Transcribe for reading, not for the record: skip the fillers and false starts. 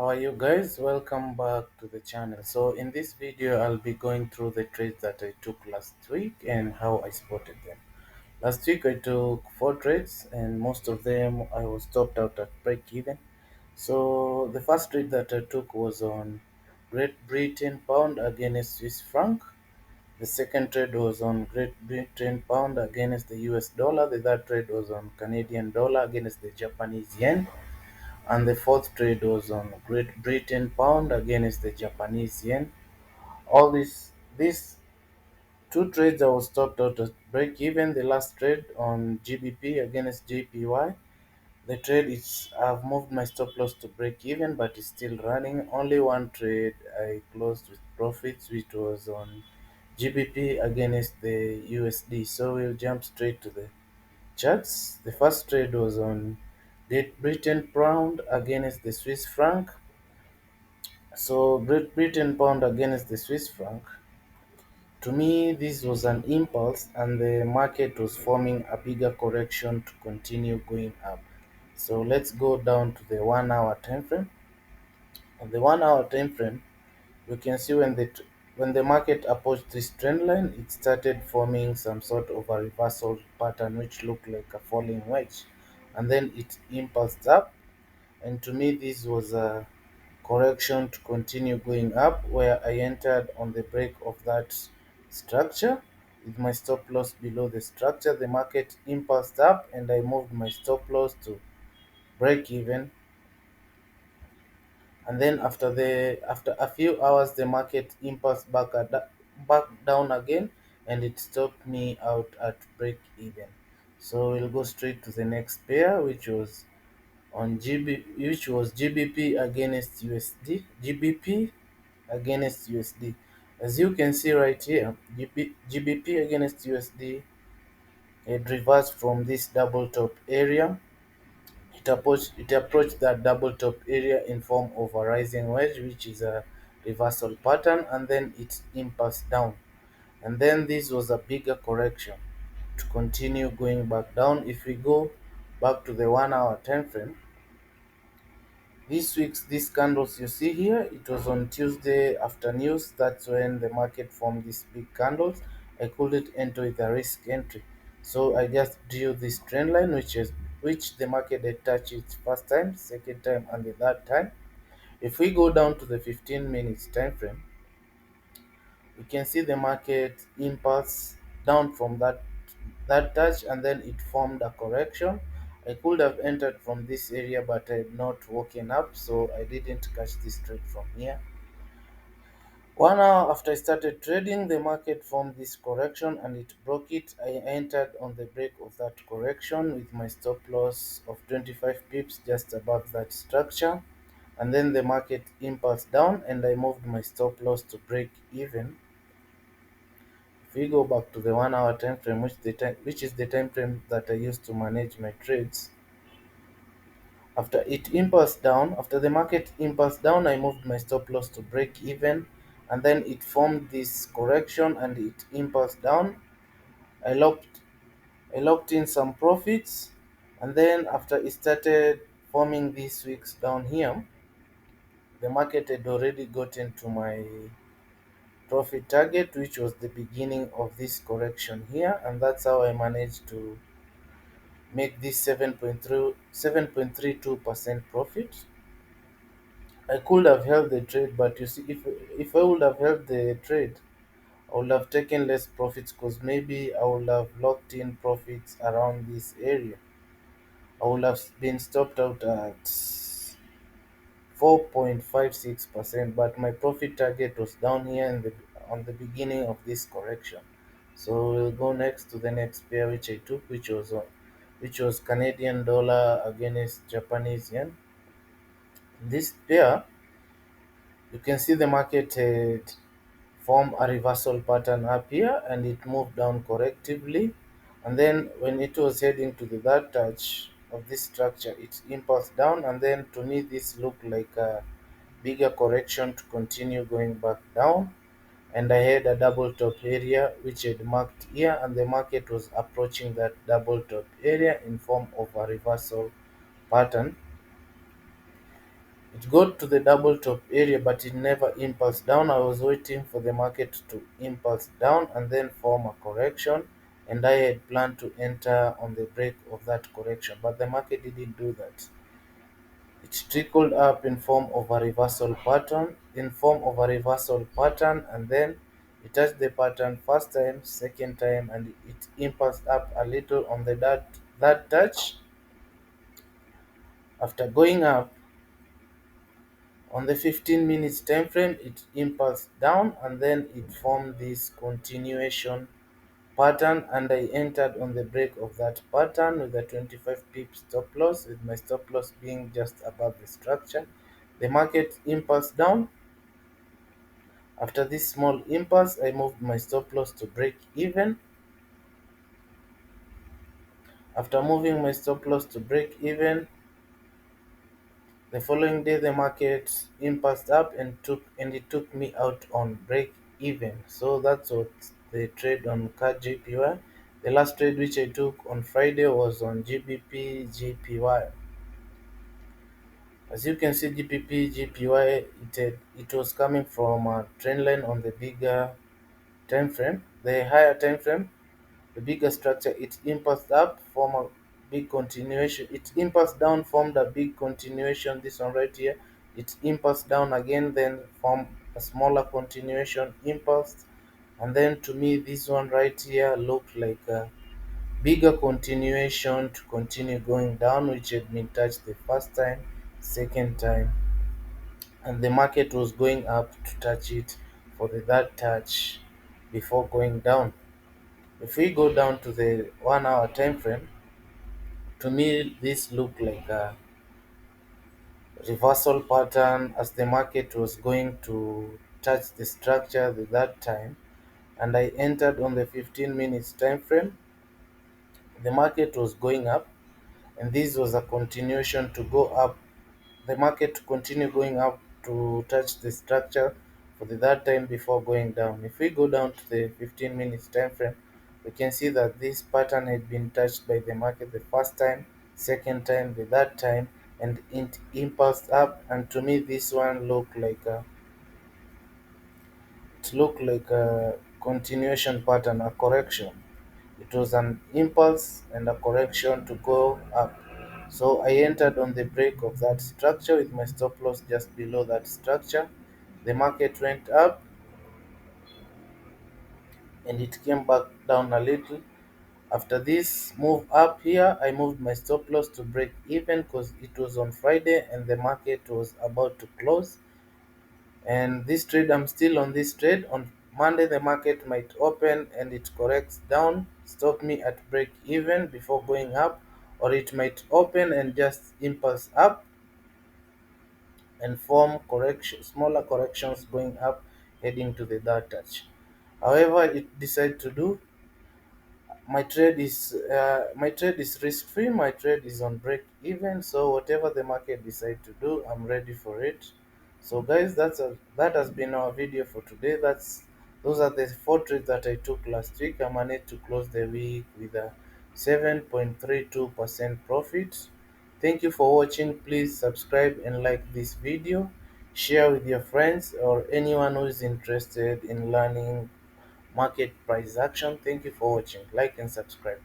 How are you guys? Welcome back to the channel. So in this video I'll be going through the trades that I took last week and how I spotted them. Last week I took 4 trades and most of them I was stopped out at break even. So the first trade that I took was on Great Britain pound against Swiss franc. The second trade was on Great Britain pound against the US dollar. The third trade was on Canadian dollar against the Japanese yen. And the fourth trade was on Great Britain pound against the Japanese yen. All these two trades I was stopped out at break even. The last trade on GBP against JPY. The trade is I've moved my stop loss to break even, but it's still running. Only one trade I closed with profits, which was on GBP against the USD. So we'll jump straight to the charts. The first trade was on Great Britain pound against the Swiss franc. So Great Britain pound against the Swiss franc. To me, this was an impulse, and the market was forming a bigger correction to continue going up. So let's go down to the 1 hour time frame. On the 1 hour time frame, you can see when the market approached this trend line, it started forming some sort of a reversal pattern which looked like a falling wedge, and then it impulsed up. And to me, this was a correction to continue going up, where I entered on the break of that structure with my stop loss below the structure. The market impulsed up and I moved my stop loss to break even. And then after a few hours, the market impulsed back down again, and it stopped me out at break even. So we'll go straight to the next pair, which was GBP against USD. GBP against USD. As you can see right here, GBP against USD, it reversed from this double top area. It approached that double top area in form of a rising wedge, which is a reversal pattern, and then it impulsed down. And then this was a bigger correction to continue going back down. If we go back to the 1 hour time frame, these candles you see here, it was on Tuesday after news. That's when the market formed these big candles. I couldn't enter with a risk entry, so I just drew this trend line, which the market had touched it first time, second time, and the third time. If we go down to the 15 minutes time frame, you can see the market impulse down from that touch, and then it formed a correction. I could have entered from this area, but I had not woken up, so I didn't catch this trade from here. 1 hour after I started trading, the market formed this correction and it broke it. I entered on the break of that correction with my stop loss of 25 pips just above that structure. And then the market impulsed down and I moved my stop loss to break even. If we go back to the 1 hour time frame, which is the time frame that I use to manage my trades, after the market impulsed down, I moved my stop loss to break even, and then it formed this correction and it impulsed down. I locked I locked in some profits, and then after it started forming these wicks down here, the market had already gotten to my profit target, which was the beginning of this correction here, and that's how I managed to make this 7.32% profit. I could have held the trade, but you see, if I would have held the trade, I would have taken less profits because maybe I would have locked in profits around this area. I would have been stopped out at 4.56%, but my profit target was down here on the beginning of this correction. So we'll go next to the next pair which I took, which was Canadian dollar against Japanese yen. This pair, you can see the market had formed a reversal pattern up here and it moved down correctively. And then when it was heading to the third touch of this structure, it impulsed down. And then to me, this looked like a bigger correction to continue going back down. And I had a double top area which had marked here, and the market was approaching that double top area in form of a reversal pattern. It got to the double top area, but it never impulsed down. I was waiting for the market to impulse down and then form a correction, and I had planned to enter on the break of that correction, but the market didn't do that. It trickled up in form of a reversal pattern, and then it touched the pattern first time, second time, and it impulsed up a little on the that touch. After going up on the 15 minutes time frame, it impulsed down and then it formed this continuation pattern, and I entered on the break of that pattern with a 25 pips stop loss, with my stop loss being just above the structure. The market impulsed down. After this small impulse, I moved my stop loss to break even. After moving my stop loss to break even, the following day the market impulsed up and it took me out on break even. So that's what the trade on CAD JPY. The last trade which I took on Friday was on GBP JPY. As you can see, GBP JPY, it was coming from a trend line on the bigger time frame, the higher time frame. The bigger structure, it impulsed up, form a big continuation. It impulsed down, formed a big continuation. This one right here, it impulsed down again, then form a smaller continuation, impulsed, and then to me this one right here looked like a bigger continuation to continue going down, which had been touched the first time, second time, and the market was going up to touch it for the third touch before going down. If we go down to the 1 hour time frame, to me this looked like a reversal pattern as the market was going to touch the structure at that time, and I entered on the 15 minutes time frame. The market was going up, and this was a continuation to go up, the market to continue going up to touch the structure for the third time before going down. If we go down to the 15 minutes time frame, we can see that this pattern had been touched by the market the first time, second time, the third time, and it impulsed up. And to me, this one looked like a continuation pattern, a correction. It was an impulse and a correction to go up. So I entered on the break of that structure with my stop loss just below that structure. The market went up and it came back down a little. After this move up here, I moved my stop loss to break even because it was on Friday and the market was about to close. And this trade, I'm still on this trade. On Monday, the market might open and it corrects down, stop me at break even before going up, or it might open and just impulse up and form smaller corrections going up, heading to the third touch. However, it decided to do, my trade is risk free. My trade is on break even. So whatever the market decide to do, I'm ready for it. So guys, that has been our video for today. Those are the four trades that I took last week. I managed to close the week with a 7.32% profit. Thank you for watching. Please subscribe and like this video. Share with your friends or anyone who is interested in learning market price action. Thank you for watching. Like and subscribe.